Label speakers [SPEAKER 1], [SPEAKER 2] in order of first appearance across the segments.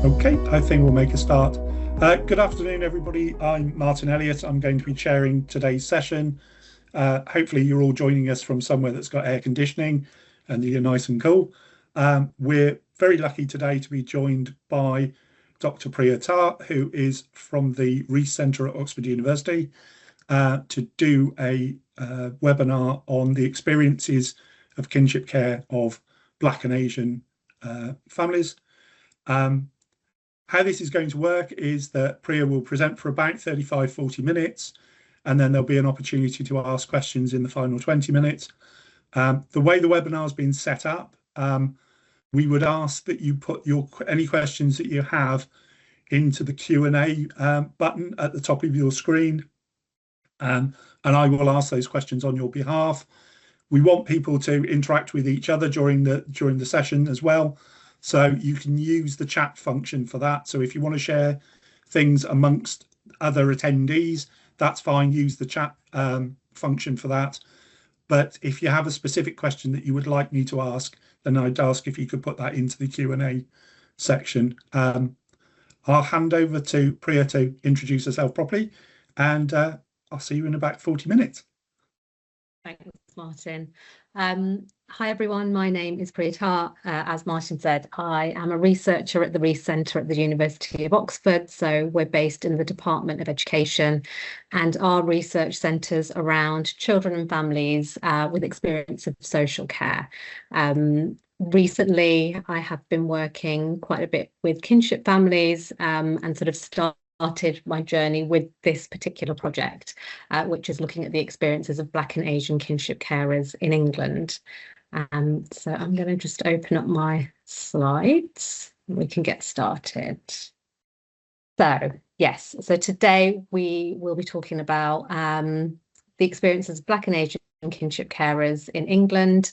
[SPEAKER 1] Okay, I think we'll make a start. Good afternoon, everybody. I'm Martin Elliott. I'm going to be chairing today's session. Hopefully you're all joining us from somewhere that's got air conditioning and you're nice and cool. We're very lucky today to be joined by Dr. Priya Tar, who is from the Rees Centre at Oxford University, to do a webinar on the experiences of kinship care of Black and Asian families. How this is going to work is that Priya will present for about 35-40 minutes, and then there'll be an opportunity to ask questions in the final 20 minutes. The way the webinar has been set up, we would ask that you put any questions that you have into the Q&A button at the top of your screen, and I will ask those questions on your behalf. We want people to interact with each other during the session as well. So you can use the chat function for that. So if you want to share things amongst other attendees, that's fine. Use the chat function for that. But if you have a specific question that you would like me to ask, then I'd ask if you could put that into the Q&A section. I'll hand over to Priya to introduce herself properly, and I'll see you in about 40 minutes.
[SPEAKER 2] Thanks, Martin. Hi everyone, my name is Priya Tar. As Martin said, I am a researcher at the Rees Centre at the University of Oxford. So we're based in the Department of Education, and our research centres around children and families with experience of social care. Recently, I have been working quite a bit with kinship families and sort of started my journey with this particular project, which is looking at the experiences of Black and Asian kinship carers in England. So I'm going to just open up my slides and we can get started. So yes, so today we will be talking about the experiences of Black and Asian kinship carers in England.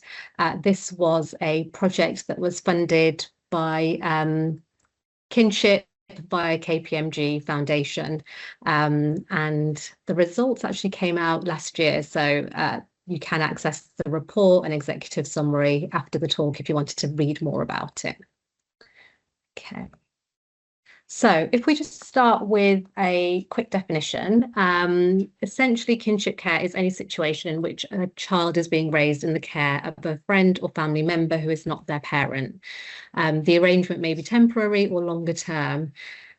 [SPEAKER 2] This was a project that was funded by Kinship by KPMG Foundation, and the results actually came out last year, so you can access the report and executive summary after the talk if you wanted to read more about it. Okay, so if we just start with a quick definition, essentially kinship care is any situation in which a child is being raised in the care of a friend or family member who is not their parent. The arrangement may be temporary or longer term.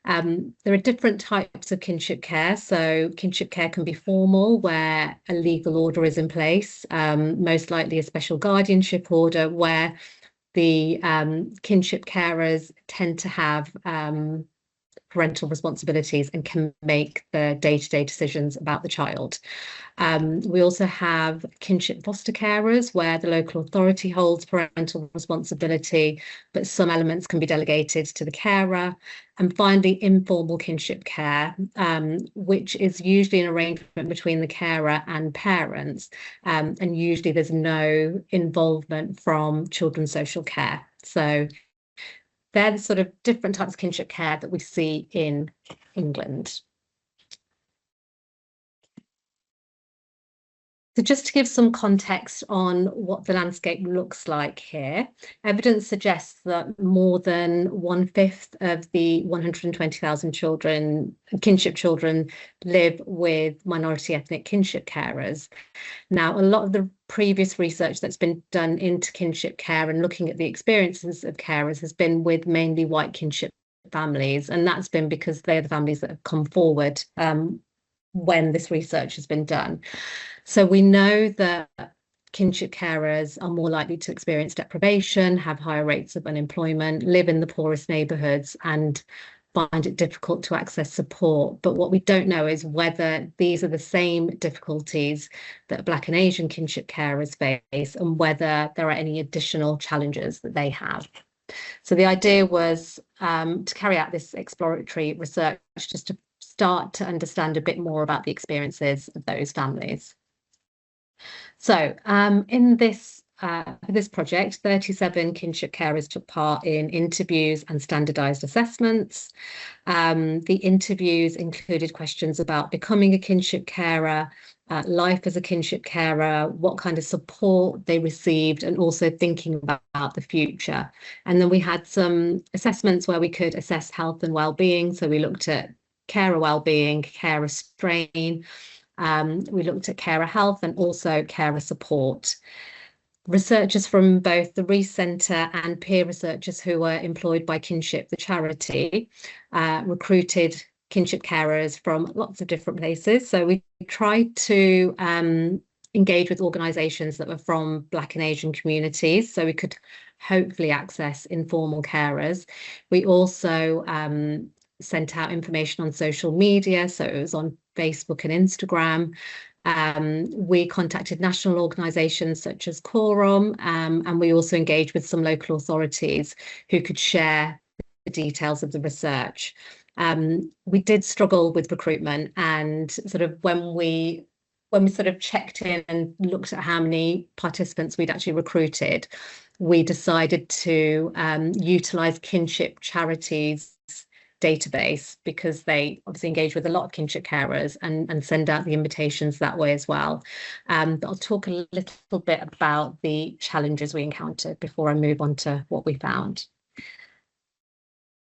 [SPEAKER 2] There are different types of kinship care. So kinship care can be formal, where a legal order is in place, most likely a special guardianship order, where the kinship carers tend to have parental responsibilities and can make the day-to-day decisions about the child. We also have kinship foster carers, where the local authority holds parental responsibility, but some elements can be delegated to the carer. And finally, informal kinship care, which is usually an arrangement between the carer and parents, and usually there's no involvement from children's social care. So they're the sort of different types of kinship care that we see in England. So just to give some context on what the landscape looks like here, evidence suggests that more than 1/5 of the 120,000 kinship children live with minority ethnic kinship carers. Now, a lot of the previous research that's been done into kinship care and looking at the experiences of carers has been with mainly white kinship families, and that's been because they're the families that have come forward when this research has been done. So we know that kinship carers are more likely to experience deprivation, have higher rates of unemployment, live in the poorest neighbourhoods, and find it difficult to access support. But what we don't know is whether these are the same difficulties that Black and Asian kinship carers face, and whether there are any additional challenges that they have. So the idea was to carry out this exploratory research just to start to understand a bit more about the experiences of those families. So in this for this project, 37 kinship carers took part in interviews and standardised assessments. The interviews included questions about becoming a kinship carer, life as a kinship carer, what kind of support they received, and also thinking about the future. And then we had some assessments where we could assess health and well-being. So we looked at carer well-being, carer strain, we looked at carer health and also carer support. Researchers from both the Rees Centre and peer researchers who were employed by Kinship, the charity, recruited kinship carers from lots of different places. So we tried to engage with organisations that were from Black and Asian communities, so we could hopefully access informal carers. We also sent out information on social media, so it was on Facebook and Instagram. We contacted national organisations such as Quorum, and we also engaged with some local authorities who could share the details of the research. We did struggle with recruitment, and sort of when we sort of checked in and looked at how many participants we'd actually recruited, we decided to utilise Kinship Charities database, because they obviously engage with a lot of kinship carers and send out the invitations that way as well. But I'll talk a little bit about the challenges we encountered before I move on to what we found.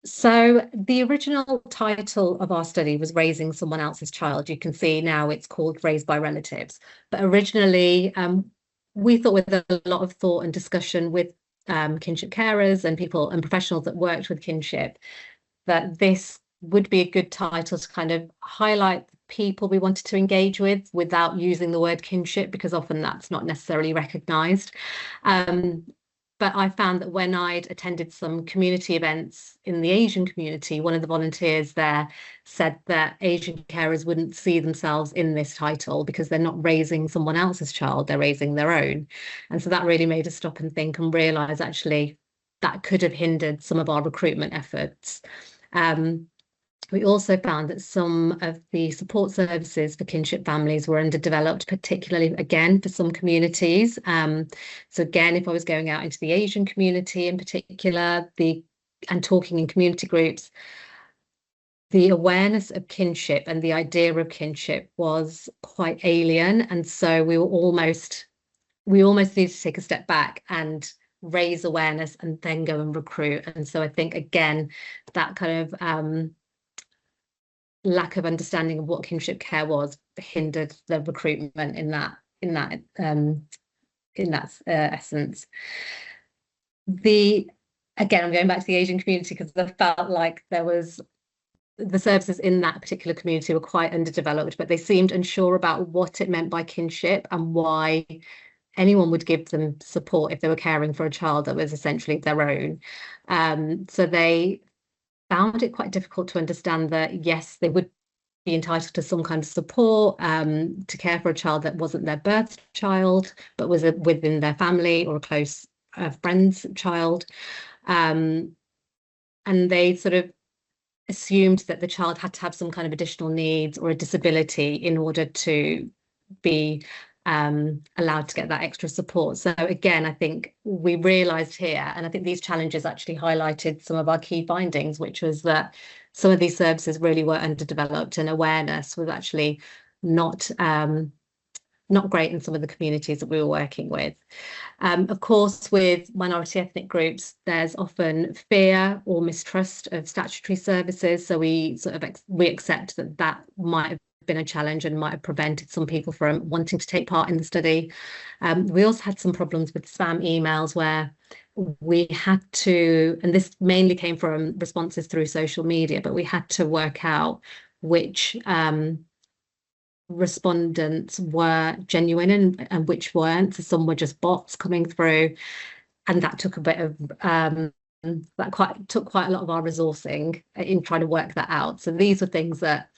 [SPEAKER 2] So the original title of our study was Raising Someone Else's Child. You can see now it's called Raised by Relatives. But originally, we thought, with a lot of thought and discussion with kinship carers and people and professionals that worked with kinship, that this would be a good title to kind of highlight the people we wanted to engage with without using the word kinship, because often that's not necessarily recognised. But I found that when I'd attended some community events in the Asian community, one of the volunteers there said that Asian carers wouldn't see themselves in this title because they're not raising someone else's child, they're raising their own. And so that really made us stop and think and realise actually that could have hindered some of our recruitment efforts. We also found that some of the support services for kinship families were underdeveloped, particularly, again, for some communities. So again, if I was going out into the Asian community in particular, and talking in community groups, the awareness of kinship and the idea of kinship was quite alien. And so we almost needed to take a step back and raise awareness and then go and recruit. And so I think, again, that kind of lack of understanding of what kinship care was hindered the recruitment in that essence. Again, I'm going back to the Asian community because I felt like the services in that particular community were quite underdeveloped, but they seemed unsure about what it meant by kinship and why anyone would give them support if they were caring for a child that was essentially their own. So they found it quite difficult to understand that, yes, they would be entitled to some kind of support to care for a child that wasn't their birth child, but was within their family or a close friend's child. And they sort of assumed that the child had to have some kind of additional needs or a disability in order to be allowed to get that extra support. So again, I think we realised here, and I think these challenges actually highlighted some of our key findings, which was that some of these services really were underdeveloped and awareness was actually not great in some of the communities that we were working with. Of course, with minority ethnic groups, there's often fear or mistrust of statutory services. So we accept that might have been a challenge and might have prevented some people from wanting to take part in the study. We also had some problems with spam emails where we had to, and this mainly came from responses through social media, but we had to work out which respondents were genuine and which weren't. So some were just bots coming through, and that took a bit of took quite a lot of our resourcing in trying to work that out. So these were things that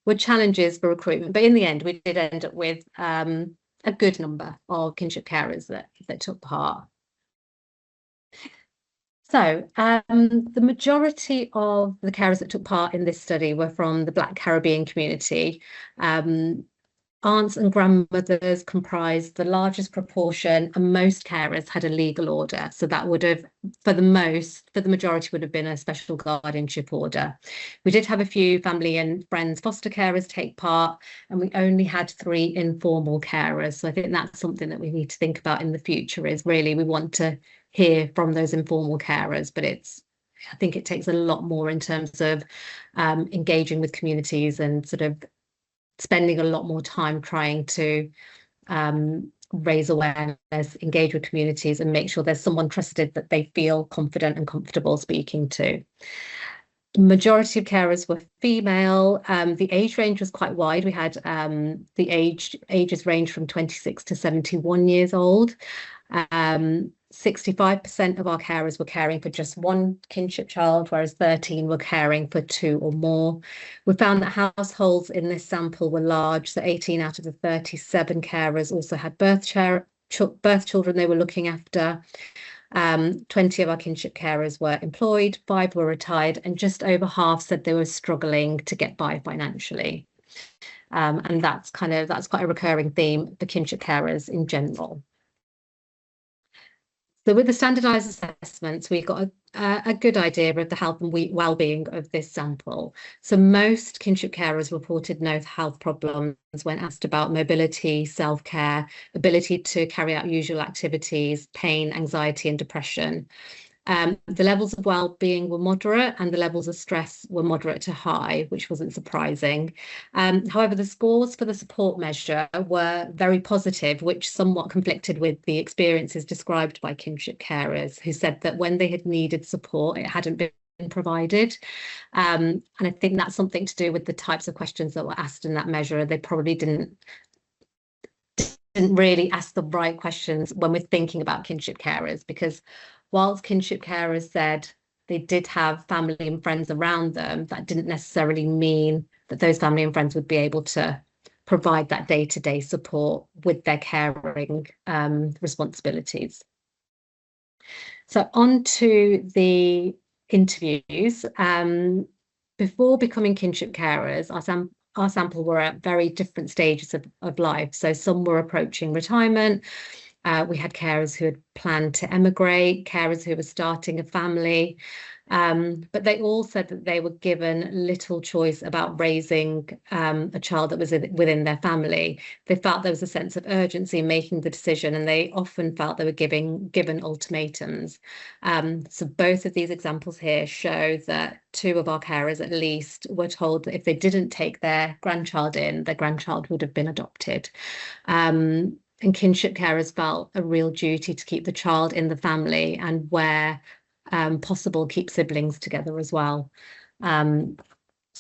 [SPEAKER 2] were challenges for recruitment, but in the end we did end up with a good number of kinship carers that took part. So the majority of the carers that took part in this study were from the Black Caribbean community. aunts and grandmothers comprised the largest proportion, and most carers had a legal order. So that would have, for the majority, would have been a special guardianship order. We did have a few family and friends foster carers take part, and we only had 3 informal carers. So I think that's something that we need to think about in the future, is really we want to hear from those informal carers, but I think it takes a lot more in terms of engaging with communities and sort of spending a lot more time trying to raise awareness, engage with communities, and make sure there's someone trusted that they feel confident and comfortable speaking to. The majority of carers were female. The age range was quite wide. We had the ages range from 26 to 71 years old. 65% of our carers were caring for just 1 kinship child, whereas 13 were caring for 2 or more. We found that households in this sample were large, so 18 out of the 37 carers also had birth children they were looking after. 20 of our kinship carers were employed, 5 were retired, and just over half said they were struggling to get by financially. And that's quite a recurring theme for kinship carers in general. So with the standardised assessments, we got a good idea of the health and well-being of this sample. So most kinship carers reported no health problems when asked about mobility, self-care, ability to carry out usual activities, pain, anxiety and depression. The levels of well-being were moderate and the levels of stress were moderate to high, which wasn't surprising. However, the scores for the support measure were very positive, which somewhat conflicted with the experiences described by kinship carers, who said that when they had needed support, it hadn't been provided. And I think that's something to do with the types of questions that were asked in that measure. They probably didn't really ask the right questions when we're thinking about kinship carers, because whilst kinship carers said they did have family and friends around them, that didn't necessarily mean that those family and friends would be able to provide that day-to-day support with their caring responsibilities. So on to the interviews. Before becoming kinship carers, our sample were at very different stages of life. So some were approaching retirement. We had carers who had planned to emigrate, carers who were starting a family, but they all said that they were given little choice about raising a child that was within their family. They felt there was a sense of urgency in making the decision, and they often felt they were given ultimatums. So both of these examples here show that 2 of our carers at least were told that if they didn't take their grandchild in, their grandchild would have been adopted. And kinship carers felt a real duty to keep the child in the family and, where possible, keep siblings together as well. So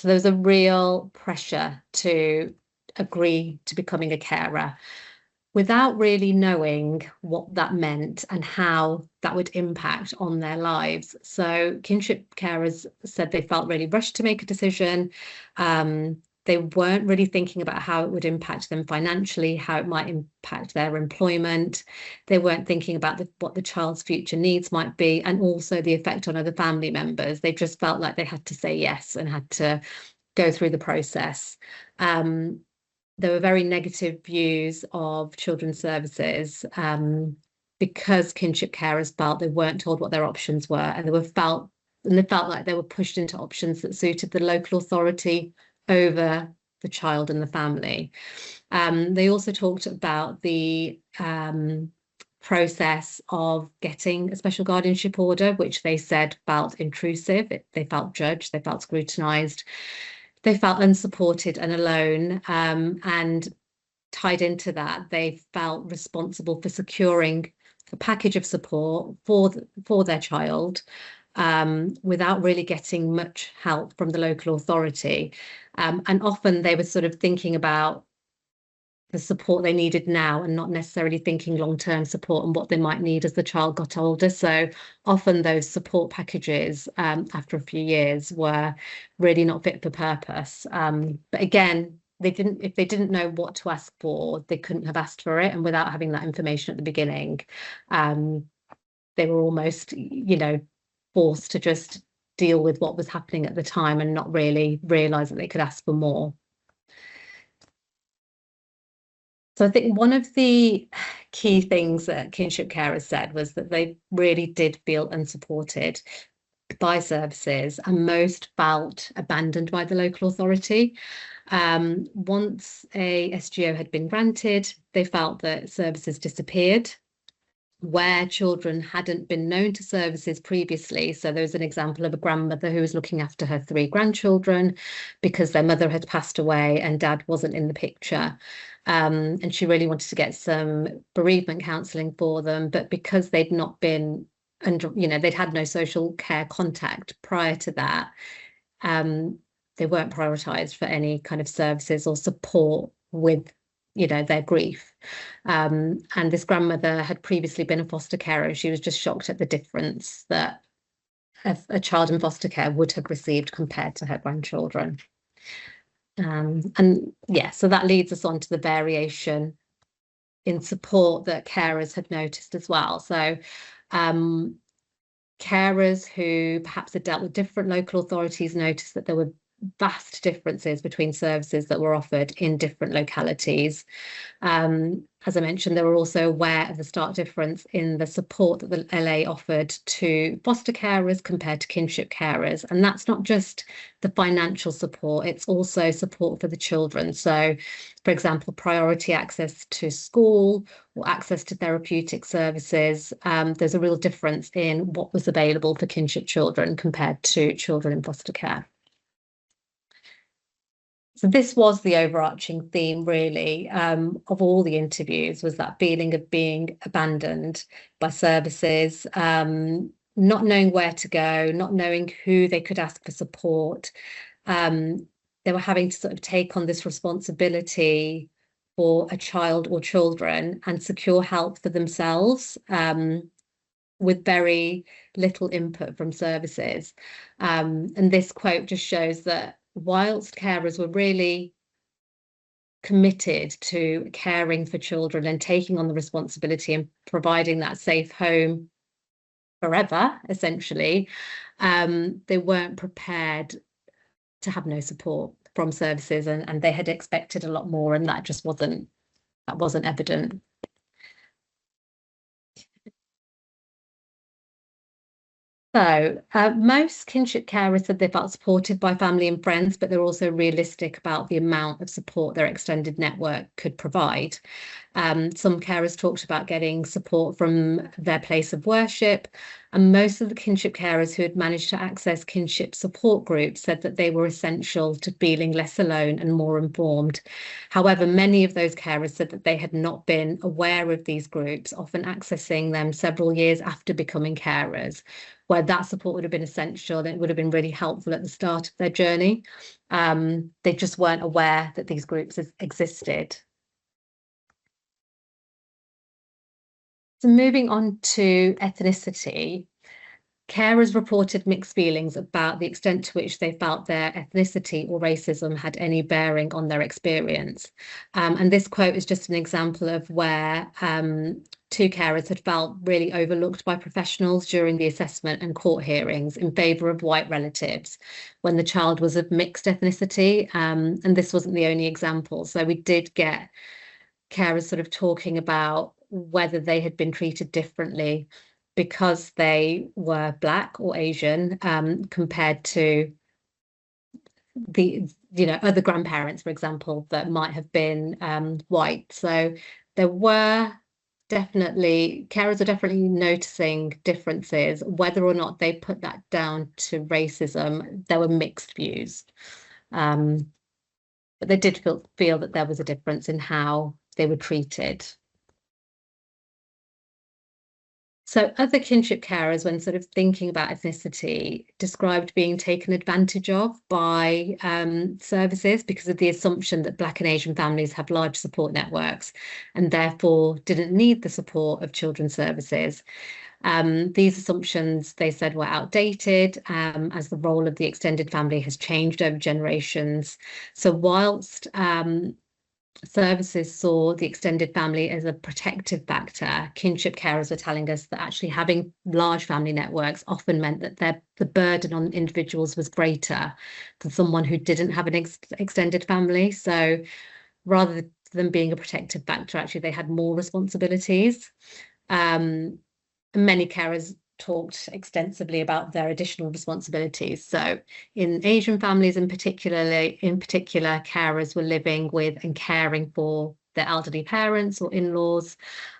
[SPEAKER 2] there was a real pressure to agree to becoming a carer without really knowing what that meant and how that would impact on their lives. So kinship carers said they felt really rushed to make a decision. They weren't really thinking about how it would impact them financially, how it might impact their employment. They weren't thinking about what the child's future needs might be, and also the effect on other family members. They just felt like they had to say yes and had to go through the process. There were very negative views of children's services because kinship carers felt they weren't told what their options were, and they felt like they were pushed into options that suited the local authority over the child and the family. They also talked about the process of getting a special guardianship order, which they said felt intrusive. They felt judged, they felt scrutinised, they felt unsupported and alone. And tied into that, they felt responsible for securing a package of support for their child, without really getting much help from the local authority. And often they were sort of thinking about the support they needed now and not necessarily thinking long-term support and what they might need as the child got older. So often those support packages after a few years were really not fit for purpose. But again, if they didn't know what to ask for, they couldn't have asked for it. And without having that information at the beginning, they were almost, forced to just deal with what was happening at the time and not really realise that they could ask for more. So I think one of the key things that kinship carers said was that they really did feel unsupported by services, and most felt abandoned by the local authority. Once a SGO had been granted, they felt that services disappeared where children hadn't been known to services previously. So there was an example of a grandmother who was looking after her 3 grandchildren because their mother had passed away and dad wasn't in the picture. And she really wanted to get some bereavement counselling for them, but because they'd not been under, they'd had no social care contact prior to that, they weren't prioritised for any kind of services or support with their grief. And this grandmother had previously been a foster carer. She was just shocked at the difference that a child in foster care would have received compared to her grandchildren. And yeah, so that leads us on to the variation in support that carers had noticed as well. So carers who perhaps had dealt with different local authorities noticed that there were vast differences between services that were offered in different localities. As I mentioned, they were also aware of the stark difference in the support that the LA offered to foster carers compared to kinship carers. And that's not just the financial support, it's also support for the children. So, for example, priority access to school or access to therapeutic services. There's a real difference in what was available for kinship children compared to children in foster care. So this was the overarching theme, really, of all the interviews, was that feeling of being abandoned by services, not knowing where to go, not knowing who they could ask for support. They were having to sort of take on this responsibility for a child or children and secure help for themselves, with very little input from services. And this quote just shows that whilst carers were really committed to caring for children and taking on the responsibility and providing that safe home forever, essentially, they weren't prepared to have no support from services, and they had expected a lot more, and that just wasn't evident. So most kinship carers said they felt supported by family and friends, but they're also realistic about the amount of support their extended network could provide. Some carers talked about getting support from their place of worship, and most of the kinship carers who had managed to access kinship support groups said that they were essential to feeling less alone and more informed. However, many of those carers said that they had not been aware of these groups, often accessing them several years after becoming carers, where that support would have been essential and it would have been really helpful at the start of their journey. They just weren't aware that these groups existed. So moving on to ethnicity, carers reported mixed feelings about the extent to which they felt their ethnicity or racism had any bearing on their experience. And this quote is just an example of where 2 carers had felt really overlooked by professionals during the assessment and court hearings in favour of white relatives when the child was of mixed ethnicity. And this wasn't the only example. So we did get carers sort of talking about whether they had been treated differently because they were Black or Asian, compared to the other grandparents, for example, that might have been white. So there were carers are definitely noticing differences. Whether or not they put that down to racism, there were mixed views. But they did feel that there was a difference in how they were treated. So other kinship carers, when sort of thinking about ethnicity, described being taken advantage of by services because of the assumption that Black and Asian families have large support networks and therefore didn't need the support of children's services. These assumptions, they said, were outdated as the role of the extended family has changed over generations. So whilst services saw the extended family as a protective factor, kinship carers were telling us that actually having large family networks often meant that the burden on individuals was greater than someone who didn't have an extended family. So rather them being a protective factor, actually they had more responsibilities. And many carers talked extensively about their additional responsibilities. So in Asian families in particular, carers were living with and caring for their elderly parents or in-laws.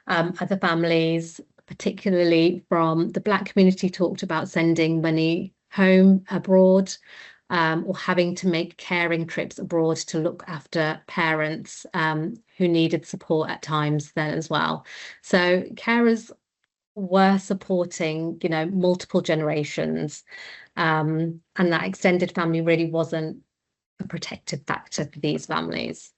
[SPEAKER 2] Other families, particularly from the Black community, talked about sending money home abroad, or having to make caring trips abroad to look after parents who needed support at times then as well. So carers were supporting, multiple generations, and that extended family really wasn't a protective factor for these families.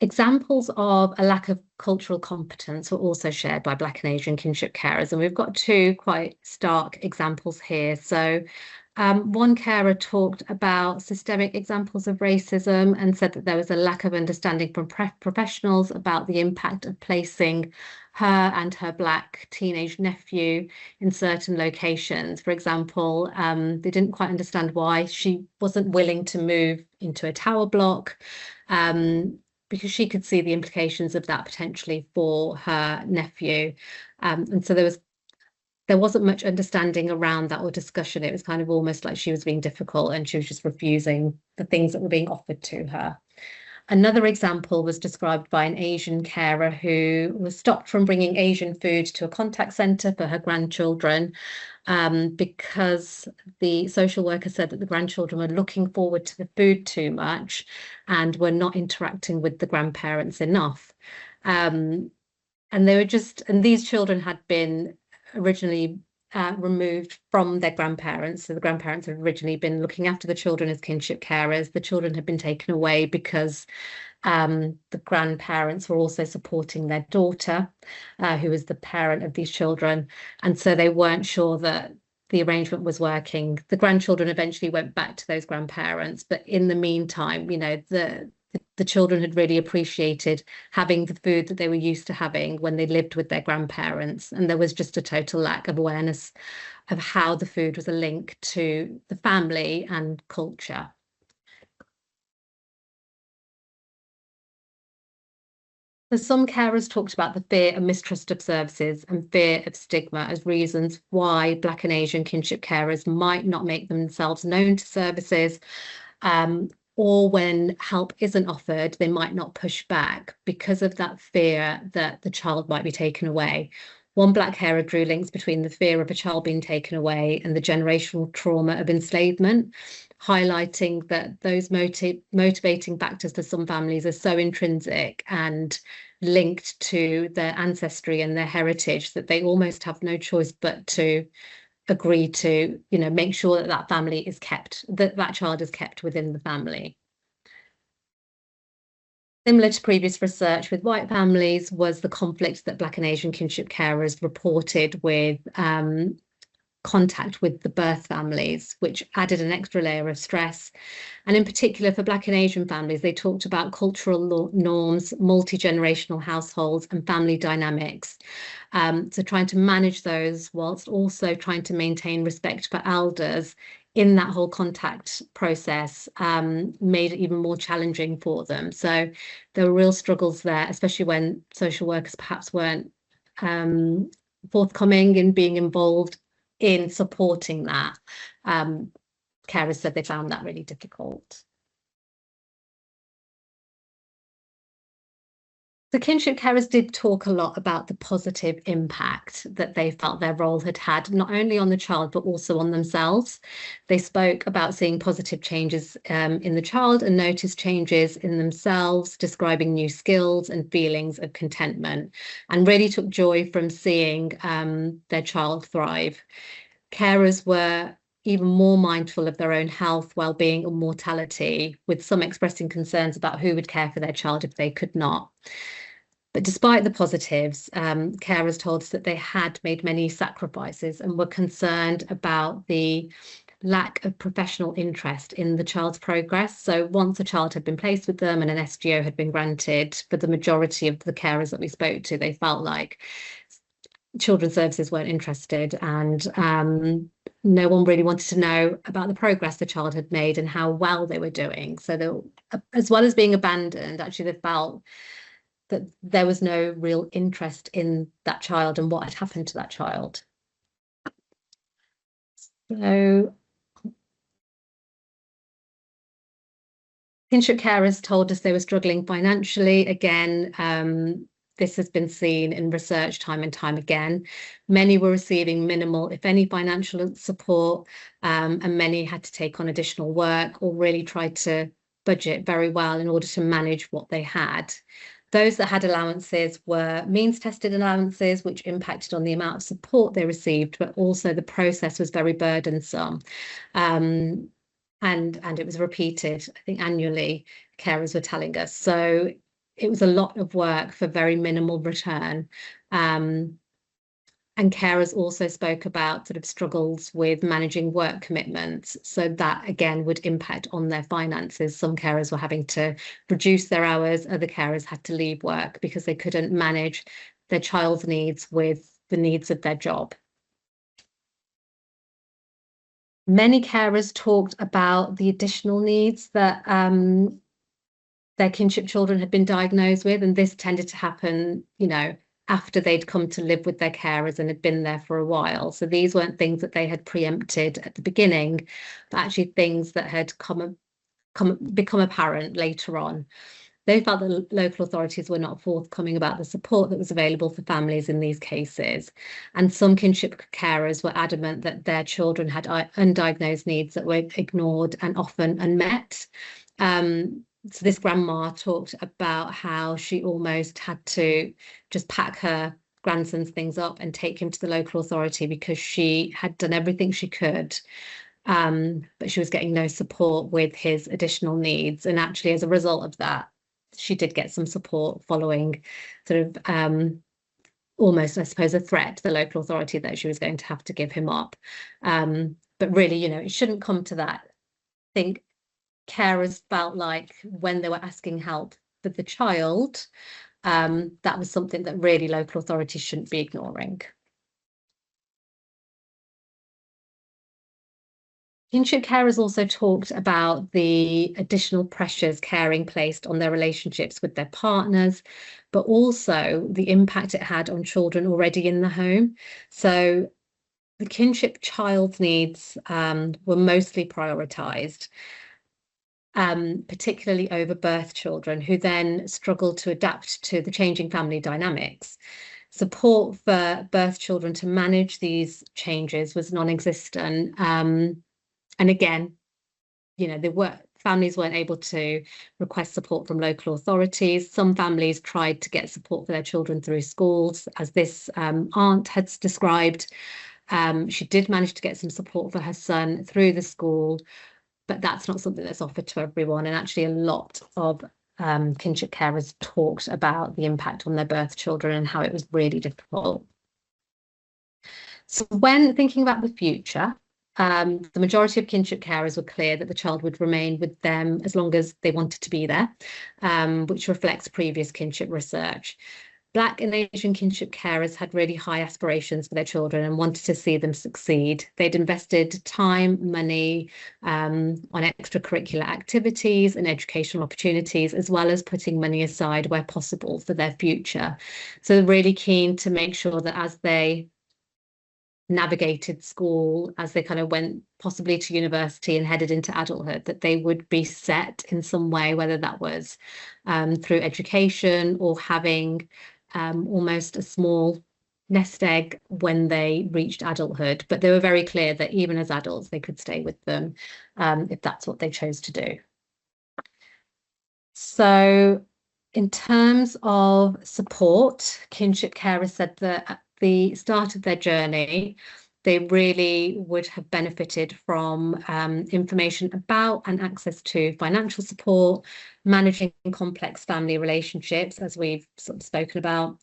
[SPEAKER 2] Examples of a lack of cultural competence were also shared by Black and Asian kinship carers, and we've got two quite stark examples here. So one carer talked about systemic examples of racism and said that there was a lack of understanding from professionals about the impact of placing her and her Black teenage nephew in certain locations. For example, they didn't quite understand why she wasn't willing to move into a tower block, because she could see the implications of that potentially for her nephew. And so there wasn't much understanding around that or discussion. It was kind of almost like she was being difficult and she was just refusing the things that were being offered to her. Another example was described by an Asian carer who was stopped from bringing Asian food to a contact centre for her grandchildren, because the social worker said that the grandchildren were looking forward to the food too much and were not interacting with the grandparents enough. And these children had been originally removed from their grandparents. So the grandparents had originally been looking after the children as kinship carers. The children had been taken away because the grandparents were also supporting their daughter, who was the parent of these children. And so they weren't sure that the arrangement was working. The grandchildren eventually went back to those grandparents, but in the meantime, the children had really appreciated having the food that they were used to having when they lived with their grandparents. And there was just a total lack of awareness of how the food was a link to the family and culture. So some carers talked about the fear and mistrust of services and fear of stigma as reasons why Black and Asian kinship carers might not make themselves known to services, or when help isn't offered, they might not push back because of that fear that the child might be taken away. One Black carer drew links between the fear of a child being taken away and the generational trauma of enslavement, highlighting that those motivating factors for some families are so intrinsic and linked to their ancestry and their heritage that they almost have no choice but to agree to, make sure that that family is kept, that child is kept within the family. Similar to previous research with white families was the conflict that Black and Asian kinship carers reported with contact with the birth families, which added an extra layer of stress. And in particular for Black and Asian families, they talked about cultural norms, multi-generational households and family dynamics. So trying to manage those whilst also trying to maintain respect for elders in that whole contact process made it even more challenging for them. So there were real struggles there, especially when social workers perhaps weren't forthcoming in being involved in supporting that. Carers said they found that really difficult. The kinship carers did talk a lot about the positive impact that they felt their role had had, not only on the child, but also on themselves. They spoke about seeing positive changes in the child and noticed changes in themselves, describing new skills and feelings of contentment, and really took joy from seeing their child thrive. Carers were even more mindful of their own health, well-being and mortality, with some expressing concerns about who would care for their child if they could not. But despite the positives, carers told us that they had made many sacrifices and were concerned about the lack of professional interest in the child's progress. So once a child had been placed with them and an SGO had been granted, for the majority of the carers that we spoke to, they felt like children's services weren't interested, and no one really wanted to know about the progress the child had made and how well they were doing. So as well as being abandoned, actually they felt that there was no real interest in that child and what had happened to that child. So kinship carers told us they were struggling financially. Again, this has been seen in research time and time again. Many were receiving minimal, if any, financial support, and many had to take on additional work or really tried to budget very well in order to manage what they had. Those that had allowances were means-tested allowances, which impacted on the amount of support they received, but also the process was very burdensome. And it was repeated, I think, annually, carers were telling us. So it was a lot of work for very minimal return. And carers also spoke about sort of struggles with managing work commitments. So that, again, would impact on their finances. Some carers were having to reduce their hours. Other carers had to leave work because they couldn't manage their child's needs with the needs of their job. Many carers talked about the additional needs that their kinship children had been diagnosed with, and this tended to happen, you know, after they'd come to live with their carers and had been there for a while. So these weren't things that they had preempted at the beginning, but actually things that had become apparent later on. They felt that local authorities were not forthcoming about the support that was available for families in these cases. And some kinship carers were adamant that their children had undiagnosed needs that were ignored and often unmet. So this grandma talked about how she almost had to just pack her grandson's things up and take him to the local authority because she had done everything she could, but she was getting no support with his additional needs. And actually, as a result of that, she did get some support following sort of almost, I suppose, a threat to the local authority that she was going to have to give him up. But really, you know, it shouldn't come to that. I think carers felt like when they were asking help for the child, that was something that really local authorities shouldn't be ignoring. Kinship carers also talked about the additional pressures caring placed on their relationships with their partners, but also the impact it had on children already in the home. So the kinship child's needs were mostly prioritised, particularly over birth children, who then struggled to adapt to the changing family dynamics. Support for birth children to manage these changes was non-existent. And again, you know, families weren't able to request support from local authorities. Some families tried to get support for their children through schools, as this aunt had described. She did manage to get some support for her son through the school, but that's not something that's offered to everyone. And actually, a lot of kinship carers talked about the impact on their birth children and how it was really difficult. So when thinking about the future, the majority of kinship carers were clear that the child would remain with them as long as they wanted to be there, which reflects previous kinship research. Black and Asian kinship carers had really high aspirations for their children and wanted to see them succeed. They'd invested time, money on extracurricular activities and educational opportunities, as well as putting money aside where possible for their future. So they're really keen to make sure that as they navigated school, as they kind of went possibly to university and headed into adulthood, that they would be set in some way, whether that was through education or having almost a small nest egg when they reached adulthood. But they were very clear that even as adults, they could stay with them if that's what they chose to do. So in terms of support, kinship carers said that at the start of their journey, they really would have benefited from information about and access to financial support, managing complex family relationships, as we've sort of spoken about,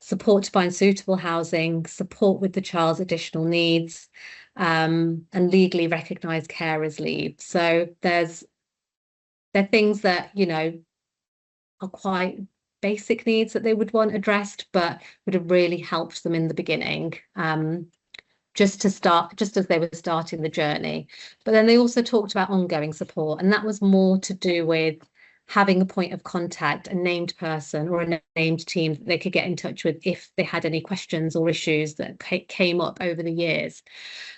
[SPEAKER 2] support to find suitable housing, support with the child's additional needs, and legally recognised carers leave. So they're things that, you know, are quite basic needs that they would want addressed, but would have really helped them in the beginning, just as they were starting the journey. But then they also talked about ongoing support, and that was more to do with having a point of contact, a named person or a named team that they could get in touch with if they had any questions or issues that came up over the years.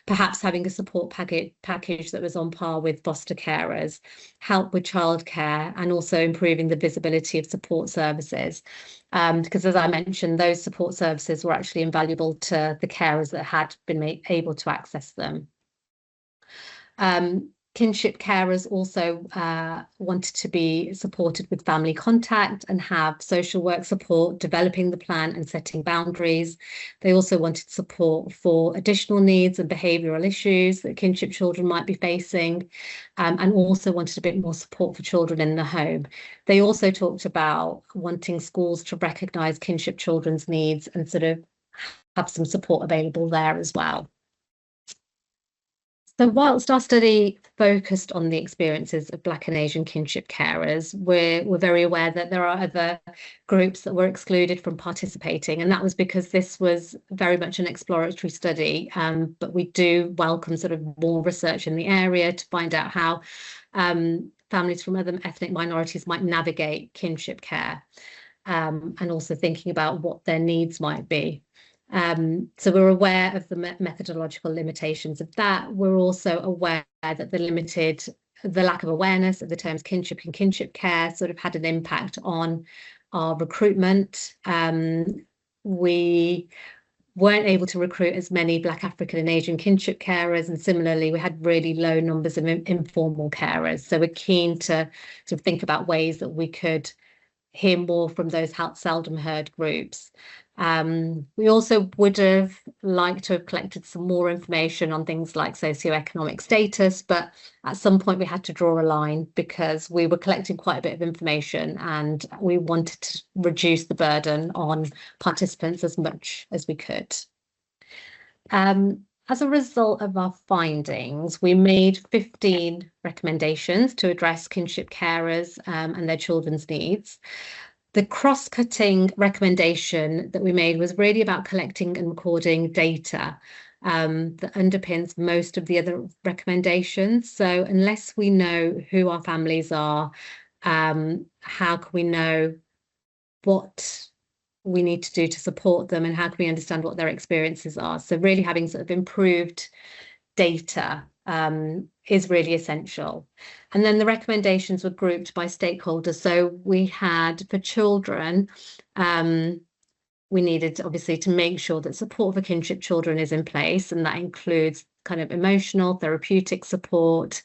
[SPEAKER 2] Perhaps having a support package that was on par with foster carers, help with childcare, and also improving the visibility of support services. Because as I mentioned, those support services were actually invaluable to the carers that had been able to access them. Kinship carers also wanted to be supported with family contact and have social work support, developing the plan and setting boundaries. They also wanted support for additional needs and behavioural issues that kinship children might be facing, and also wanted a bit more support for children in the home. They also talked about wanting schools to recognise kinship children's needs and sort of have some support available there as well. So whilst our study focused on the experiences of Black and Asian kinship carers, we're very aware that there are other groups that were excluded from participating, and that was because this was very much an exploratory study, but we do welcome sort of more research in the area to find out how families from other ethnic minorities might navigate kinship care, and also thinking about what their needs might be. So we're aware of the methodological limitations of that. We're also aware that the lack of awareness of the terms kinship and kinship care sort of had an impact on our recruitment. We weren't able to recruit as many Black, African and Asian kinship carers, and similarly we had really low numbers of informal carers. So we're keen to sort of think about ways that we could hear more from those seldom heard groups. We also would have liked to have collected some more information on things like socioeconomic status, but at some point we had to draw a line because we were collecting quite a bit of information and we wanted to reduce the burden on participants as much as we could. As a result of our findings, we made 15 recommendations to address kinship carers and their children's needs. The cross-cutting recommendation that we made was really about collecting and recording data that underpins most of the other recommendations. So unless we know who our families are, how can we know what we need to do to support them and how can we understand what their experiences are? So really having sort of improved data is really essential. And then the recommendations were grouped by stakeholders. So we had, for children, we needed obviously to make sure that support for kinship children is in place, and that includes kind of emotional, therapeutic support,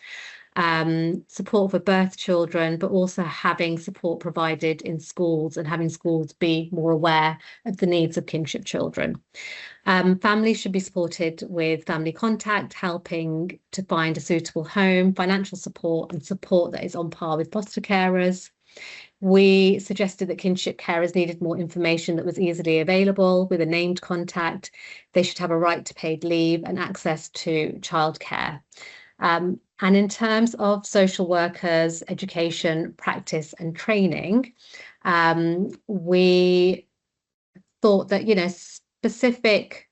[SPEAKER 2] support for birth children, but also having support provided in schools and having schools be more aware of the needs of kinship children. Families should be supported with family contact, helping to find a suitable home, financial support and support that is on par with foster carers. We suggested that kinship carers needed more information that was easily available with a named contact. They should have a right to paid leave and access to childcare. And in terms of social workers, education, practice and training, we thought that, specific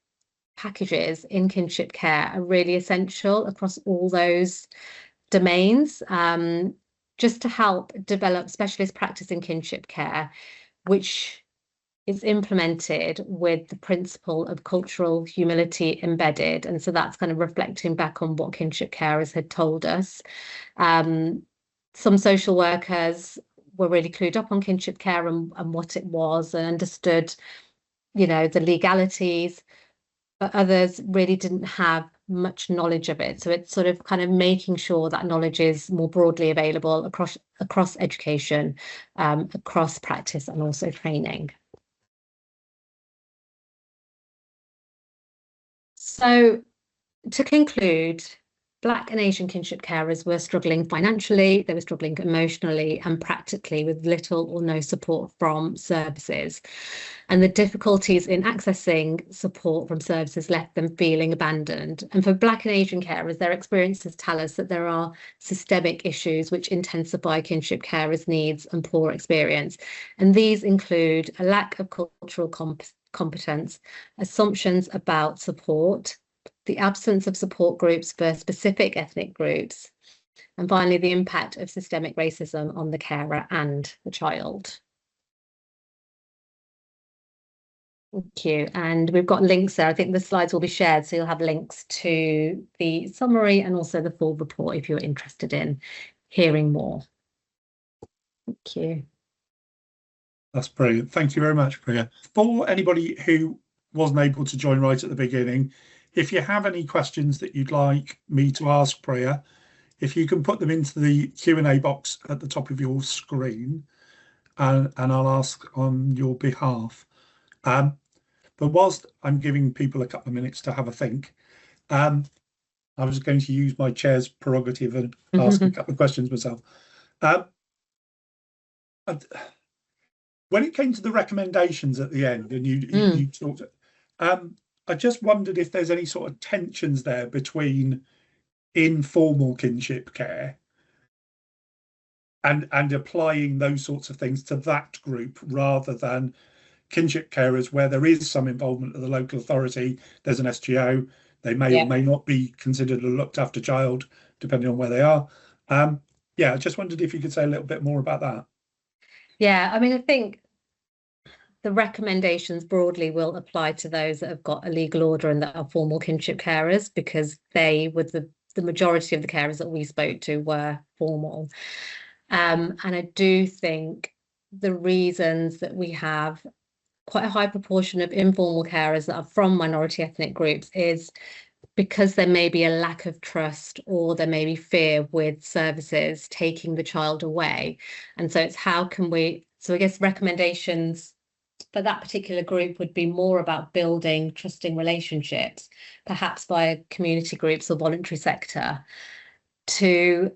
[SPEAKER 2] packages in kinship care are really essential across all those domains, just to help develop specialist practice in kinship care, which is implemented with the principle of cultural humility embedded. And so that's kind of reflecting back on what kinship carers had told us. Some social workers were really clued up on kinship care and what it was and understood, the legalities, but others really didn't have much knowledge of it. So it's sort of kind of making sure that knowledge is more broadly available across education, across practice and also training. So to conclude, Black and Asian kinship carers were struggling financially, they were struggling emotionally and practically with little or no support from services. And the difficulties in accessing support from services left them feeling abandoned. And for Black and Asian carers, their experiences tell us that there are systemic issues which intensify kinship carers' needs and poor experience. And these include a lack of cultural competence, assumptions about support, the absence of support groups for specific ethnic groups, and finally, the impact of systemic racism on the carer and the child. Thank you. And we've got links there. I think the slides will be shared, so you'll have links to the summary and also the full report if you're interested in hearing more. Thank you.
[SPEAKER 1] That's brilliant. Thank you very much, Priya. For anybody who wasn't able to join right at the beginning, if you have any questions that you'd like me to ask Priya, if you can put them into the Q&A box at the top of your screen, and I'll ask on your behalf. But whilst I'm giving people a couple of minutes to have a think, I was going to use my chair's prerogative and ask a couple of questions myself. When it came to the recommendations at the end, and you talked, I just wondered if there's any sort of tensions there between informal kinship care and applying those sorts of things to that group rather than kinship carers where there is some involvement of the local authority. There's an SGO, they may or may not be considered a looked after child depending on where they are. Yeah, I just wondered if you could say a little bit more about that.
[SPEAKER 2] Yeah, I mean, I think the recommendations broadly will apply to those that have got a legal order and that are formal kinship carers, because they were the majority of the carers that we spoke to were formal. And I do think the reasons that we have quite a high proportion of informal carers that are from minority ethnic groups is because there may be a lack of trust or there may be fear with services taking the child away. And so it's how can we, so I guess recommendations for that particular group would be more about building trusting relationships, perhaps via community groups or voluntary sector, so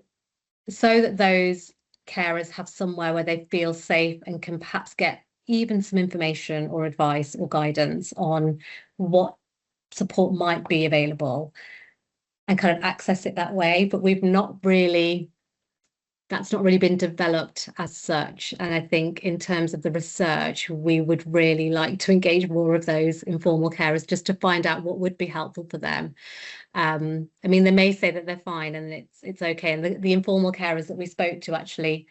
[SPEAKER 2] that those carers have somewhere where they feel safe and can perhaps get even some information or advice or guidance on what support might be available and kind of access it that way. But that's not really been developed as such. And I think in terms of the research, we would really like to engage more of those informal carers just to find out what would be helpful for them. I mean, they may say that they're fine and it's okay. And the informal carers that we spoke to actually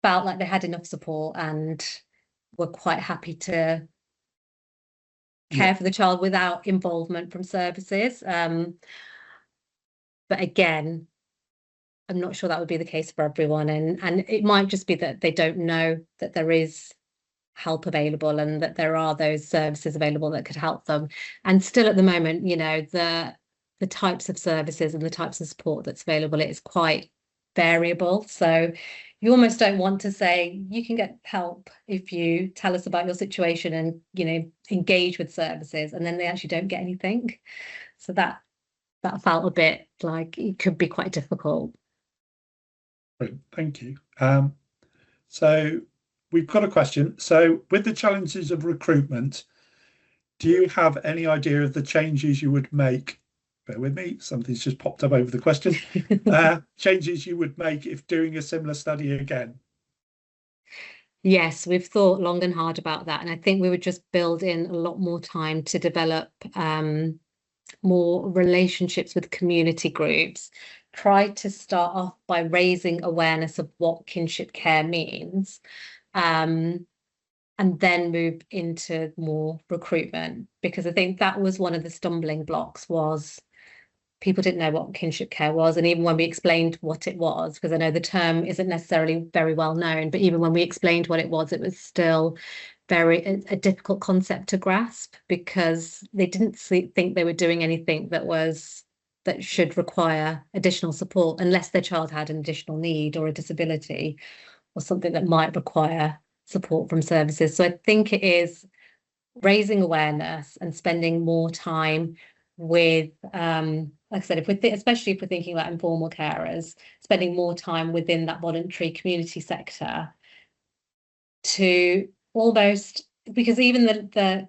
[SPEAKER 2] felt like they had enough support and were quite happy to care for the child without involvement from services. But again, I'm not sure that would be the case for everyone. And it might just be that they don't know that there is help available and that there are those services available that could help them. And still at the moment, you know, the types of services and the types of support that's available, it is quite variable. So you almost don't want to say you can get help if you tell us about your situation and, you know, engage with services, and then they actually don't get anything. So that felt a bit like it could be quite difficult.
[SPEAKER 1] Great, thank you. So we've got a question. So with the challenges of recruitment, do you have any idea of the changes you would make? Bear with me, something's just popped up over the question. Changes you would make if doing a similar study again?
[SPEAKER 2] Yes, we've thought long and hard about that. And I think we would just build in a lot more time to develop more relationships with community groups. Try to start off by raising awareness of what kinship care means, and then move into more recruitment, because I think that was one of the stumbling blocks, was people didn't know what kinship care was. And even when we explained what it was, because I know the term isn't necessarily very well known, but even when we explained what it was still a difficult concept to grasp, because they didn't think they were doing anything that should require additional support unless their child had an additional need or a disability or something that might require support from services. So I think it is raising awareness and spending more time with, like I said, especially if we're thinking about informal carers, spending more time within that voluntary community sector to almost, because even the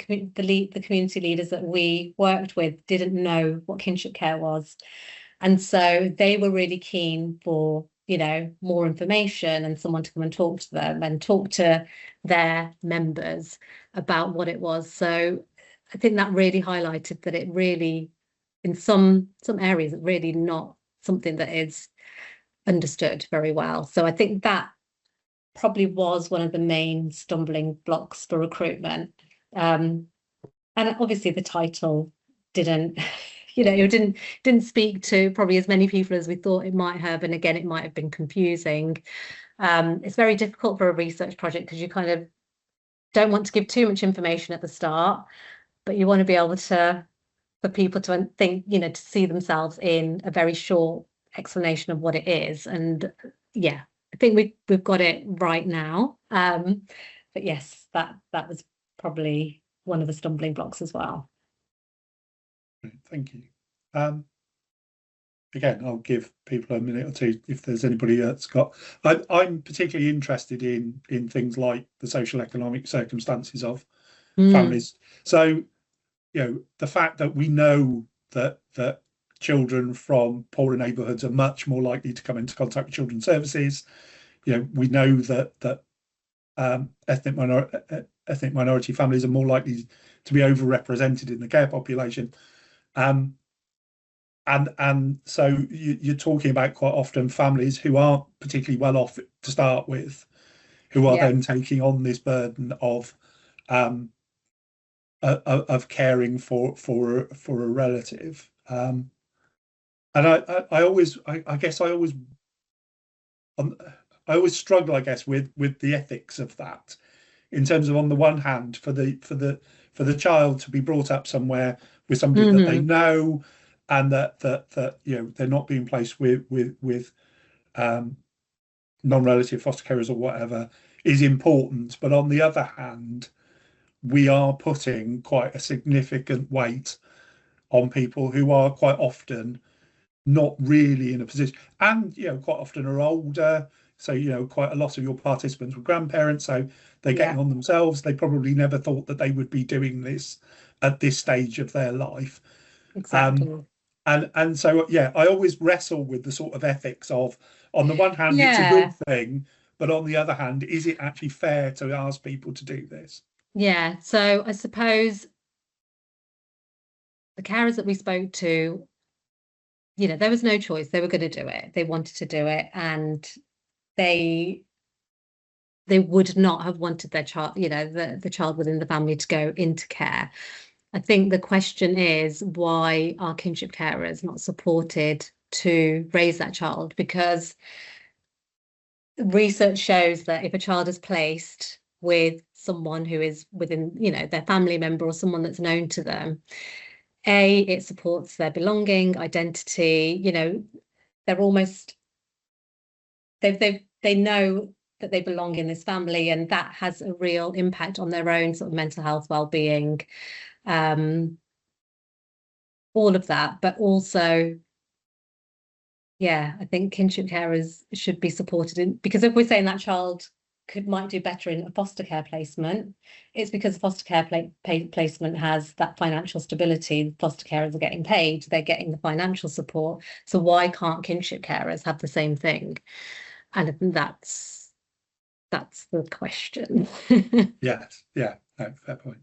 [SPEAKER 2] community leaders that we worked with didn't know what kinship care was. And so they were really keen for, more information and someone to come and talk to them and talk to their members about what it was. So I think that really highlighted that it really, in some areas, really not something that is understood very well. So I think that probably was one of the main stumbling blocks for recruitment. And obviously the title didn't, it didn't speak to probably as many people as we thought it might have. And again, it might have been confusing. It's very difficult for a research project because you kind of don't want to give too much information at the start, but you want to be able to, for people to think, to see themselves in a very short explanation of what it is. And yeah, I think we've got it right now. But yes, that was probably one of the stumbling blocks as well.
[SPEAKER 1] Thank you. Again, I'll give people a minute or two if there's anybody that's got. I'm particularly interested in things like the social economic circumstances of families. So, the fact that we know that children from poorer neighbourhoods are much more likely to come into contact with children's services. We know that ethnic minority families are more likely to be overrepresented in the care population. And so you're talking about quite often families who aren't particularly well off to start with, who are then taking on this burden of caring for a relative. And I always struggle, I guess, with the ethics of that, in terms of, on the one hand, for the child to be brought up somewhere with somebody that they know, and that they're not being placed with non-relative foster carers or whatever, is important. But on the other hand, we are putting quite a significant weight on people who are quite often not really in a position, and quite often are older. So quite a lot of your participants were grandparents, so they're getting on themselves. They probably never thought that they would be doing this at this stage of their life.
[SPEAKER 2] Exactly.
[SPEAKER 1] And so I always wrestle with the sort of ethics of, on the one hand, it's a good thing, but on the other hand, is it actually fair to ask people to do this?
[SPEAKER 2] Yeah, so I suppose the carers that we spoke to, there was no choice. They were going to do it. They wanted to do it, and they would not have wanted their child, the child within the family, to go into care. I think the question is, why are kinship carers not supported to raise that child? Because research shows that if a child is placed with someone who is within, their family member or someone that's known to them, it supports their belonging, identity. They're almost, they know that they belong in this family, and that has a real impact on their own sort of mental health, well-being, all of that. But also, I think kinship carers should be supported in, because if we're saying that child might do better in a foster care placement, it's because the foster care placement has that financial stability. Foster carers are getting paid, they're getting the financial support. So why can't kinship carers have the same thing? And I think that's the question.
[SPEAKER 1] Yes, no, fair point.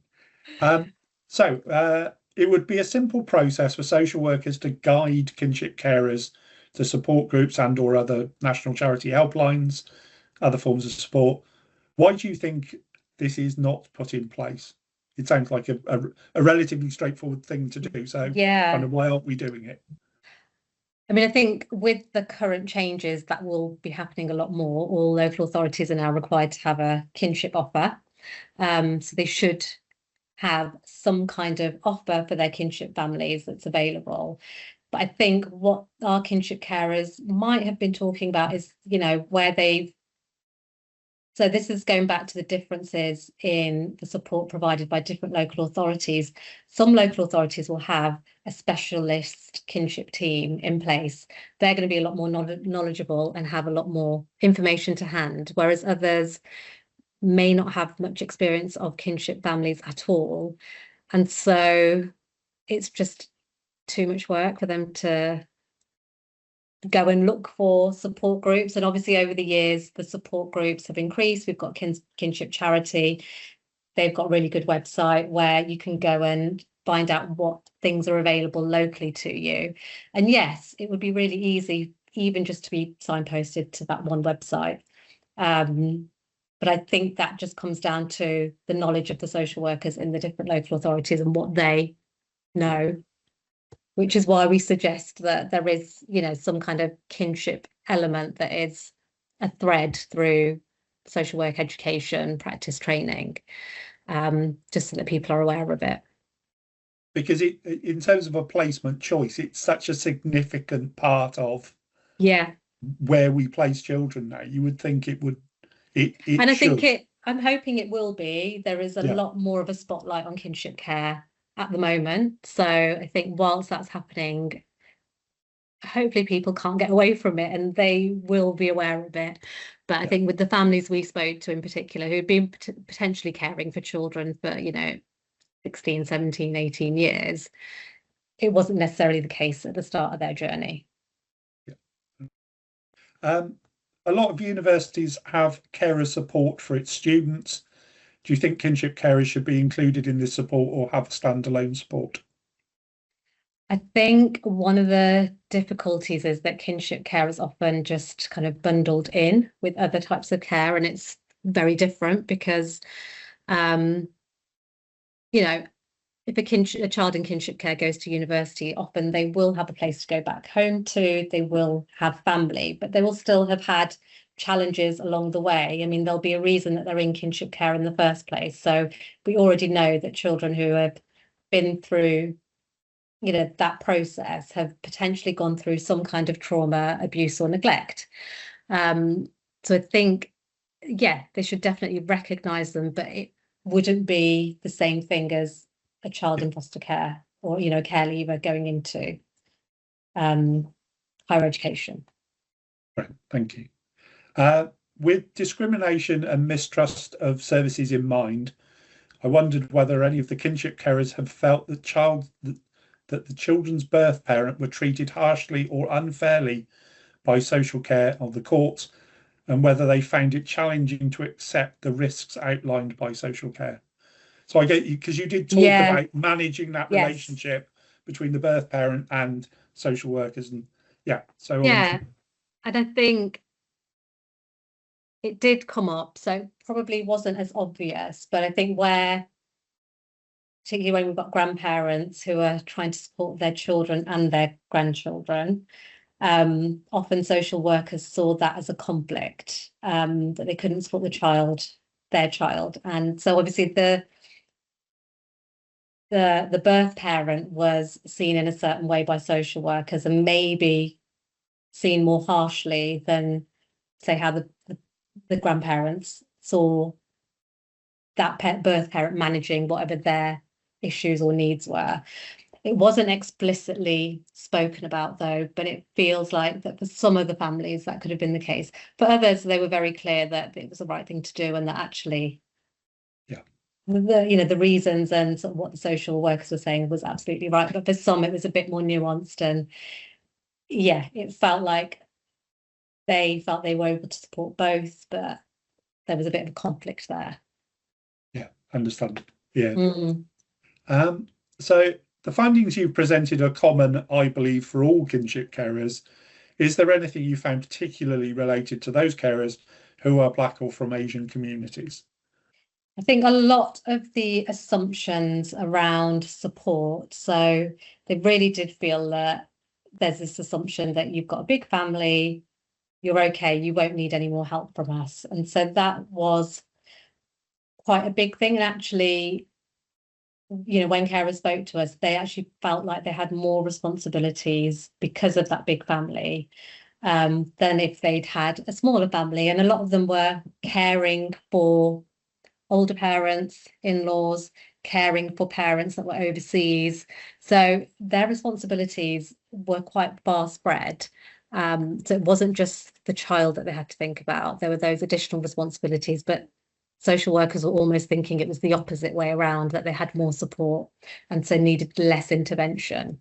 [SPEAKER 1] So it would be a simple process for social workers to guide kinship carers to support groups and/or other national charity helplines, other forms of support. Why do you think this is not put in place? It sounds like a relatively straightforward thing to do. So kind of, why aren't we doing it?
[SPEAKER 2] I mean, I think with the current changes, that will be happening a lot more. All local authorities are now required to have a kinship offer. So they should have some kind of offer for their kinship families that's available. But I think what our kinship carers might have been talking about is, where they've So this is going back to the differences in the support provided by different local authorities. Some local authorities will have a specialist kinship team in place. They're going to be a lot more knowledgeable and have a lot more information to hand, whereas others may not have much experience of kinship families at all. And so it's just too much work for them to go and look for support groups. And obviously over the years, the support groups have increased. We've got Kinship Charity. They've got a really good website where you can go and find out what things are available locally to you. And yes, it would be really easy even just to be signposted to that one website. But I think that just comes down to the knowledge of the social workers in the different local authorities and what they know, which is why we suggest that there is, some kind of kinship element that is a thread through social work education, practice training, just so that people are aware of it.
[SPEAKER 1] Because in terms of a placement choice, it's such a significant part of where we place children now. You would think it would. And
[SPEAKER 2] I think I'm hoping it will be. There is a lot more of a spotlight on kinship care at the moment. So I think whilst that's happening, hopefully people can't get away from it and they will be aware of it. But I think with the families we spoke to in particular, who'd been potentially caring for children for, 16, 17, 18 years, it wasn't necessarily the case at the start of their journey.
[SPEAKER 1] A lot of universities have carer support for its students. Do you think kinship carers should be included in this support or have standalone support?
[SPEAKER 2] I think one of the difficulties is that kinship care is often just kind of bundled in with other types of care, and it's very different because, if a child in kinship care goes to university, often they will have a place to go back home to, they will have family, but they will still have had challenges along the way. I mean, there'll be a reason that they're in kinship care in the first place. So we already know that children who have been through, that process have potentially gone through some kind of trauma, abuse or neglect. So I think, they should definitely recognise them, but it wouldn't be the same thing as a child in foster care or, care leaver going into higher education.
[SPEAKER 1] Right, thank you. With discrimination and mistrust of services in mind, I wondered whether any of the kinship carers have felt that the children's birth parent were treated harshly or unfairly by social care or the courts, and whether they found it challenging to accept the risks outlined by social care. So I get you, because you did talk about managing that relationship between the birth parent and social workers, and and
[SPEAKER 2] I think it did come up, so probably wasn't as obvious, but I think particularly when we've got grandparents who are trying to support their children and their grandchildren, often social workers saw that as a conflict, that they couldn't support their child. And so obviously the birth parent was seen in a certain way by social workers and maybe seen more harshly than, say, how the grandparents saw that birth parent managing whatever their issues or needs were. It wasn't explicitly spoken about, though, but it feels like that for some of the families that could have been the case. For others, they were very clear that it was the right thing to do and that actually the reasons and sort of what the social workers were saying was absolutely right. But for some, it was a bit more nuanced, and it felt like they felt they were able to support both, but there was a bit of a conflict there.
[SPEAKER 1] Understand. So the findings you've presented are common, I believe, for all kinship carers. Is there anything you found particularly related to those carers who are Black or from Asian communities?
[SPEAKER 2] I think a lot of the assumptions around support, so they really did feel that there's this assumption that you've got a big family, you're okay, you won't need any more help from us. And so that was quite a big thing. And actually, when carers spoke to us, they actually felt like they had more responsibilities because of that big family. than if they'd had a smaller family. And a lot of them were caring for older parents, in-laws, caring for parents that were overseas. So their responsibilities were quite far spread. So it wasn't just the child that they had to think about. There were those additional responsibilities, but social workers were almost thinking it was the opposite way around, that they had more support and so needed less intervention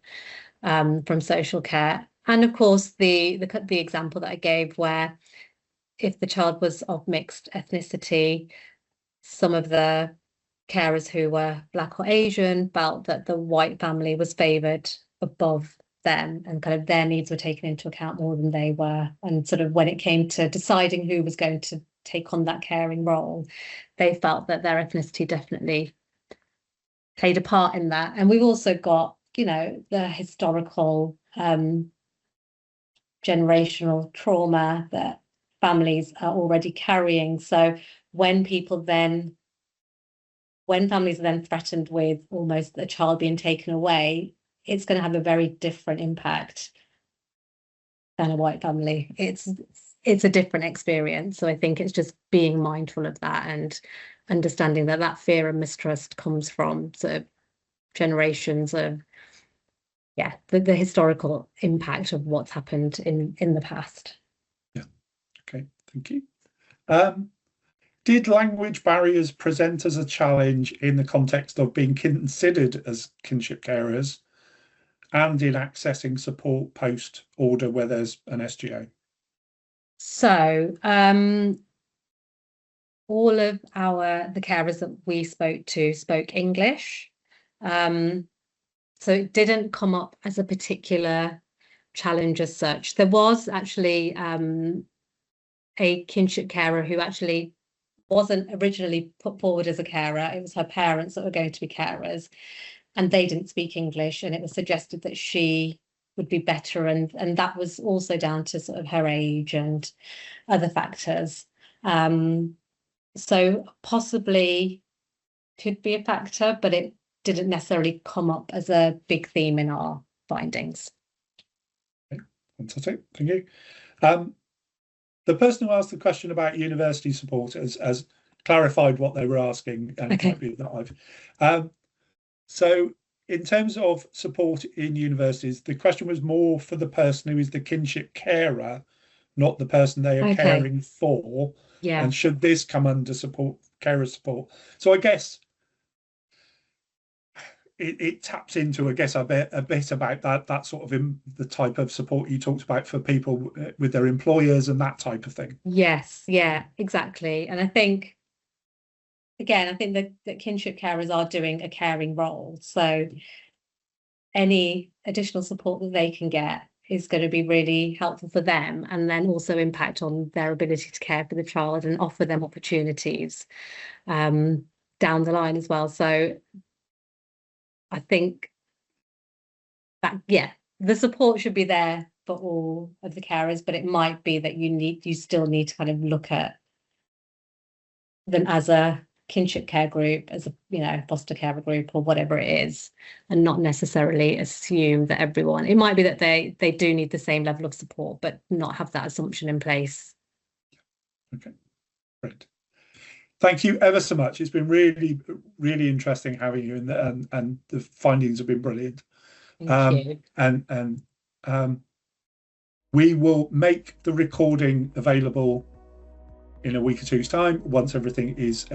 [SPEAKER 2] from social care. And of course, the example that I gave, where if the child was of mixed ethnicity, some of the carers who were Black or Asian felt that the white family was favoured above them, and kind of their needs were taken into account more than they were. And sort of when it came to deciding who was going to take on that caring role, they felt that their ethnicity definitely played a part in that. And we've also got, you know, the historical generational trauma that families are already carrying. So when families are then threatened with almost a child being taken away, it's going to have a very different impact than a white family. It's a different experience. So I think it's just being mindful of that and understanding that that fear and mistrust comes from sort of generations of, yeah, the historical impact of what's happened in the past.
[SPEAKER 1] Yeah. Okay, thank you. Did language barriers present as a challenge in the context of being considered as kinship carers and in accessing support post order where there's an SGO?
[SPEAKER 2] So all of the carers that we spoke to spoke English. So it didn't come up as a particular challenge as such. There was actually a kinship carer who actually wasn't originally put forward as a carer. It was her parents that were going to be carers, and they didn't speak English, and it was suggested that she would be better, and that was also down to sort of her age and other factors. So possibly could be a factor, but it didn't necessarily come up as a big theme in our findings.
[SPEAKER 1] Okay, fantastic, thank you. The person who asked the question about university support has clarified what they were asking, and okay. It might be that I've. So in terms of support in universities, the question was more for the person who is the kinship carer, not the person they are caring for. Yeah. And should this come under support, carer support? So I guess it taps into, I guess, a bit about that sort of the type of support you talked about for people with their employers and that type of thing.
[SPEAKER 2] Yes, yeah, exactly. And I think, again, that kinship carers are doing a caring role. So any additional support that they can get is going to be really helpful for them, and then also impact on their ability to care for the child and offer them opportunities down the line as well. So I think that, yeah, the support should be there for all of the carers, but it might be that you still need to kind of look at them as a kinship care group, as a, you know, foster care group or whatever it is, and not necessarily assume that everyone, it might be that they do need the same level of support, but not have that assumption in place.
[SPEAKER 1] Okay, great. Thank you ever so much. It's been really, really interesting having you, and the findings have been brilliant.
[SPEAKER 2] Thank you.
[SPEAKER 1] And we will make the recording available in a week or two's time once everything is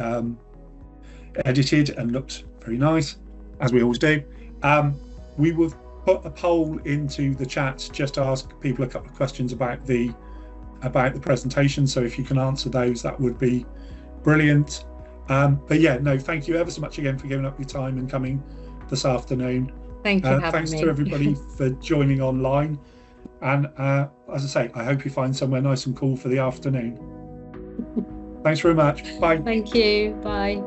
[SPEAKER 1] edited and looks very nice, as we always do. We will put a poll into the chat just to ask people a couple of questions about the presentation. So if you can answer those, that would be brilliant. But yeah, no, thank you ever so much again for giving up your time and coming this afternoon.
[SPEAKER 2] Thank you for having
[SPEAKER 1] thanks
[SPEAKER 2] me.
[SPEAKER 1] to everybody for joining online, and as I say, I hope you find somewhere nice and cool for the afternoon. Thanks very much. Bye.
[SPEAKER 2] Thank you. Bye.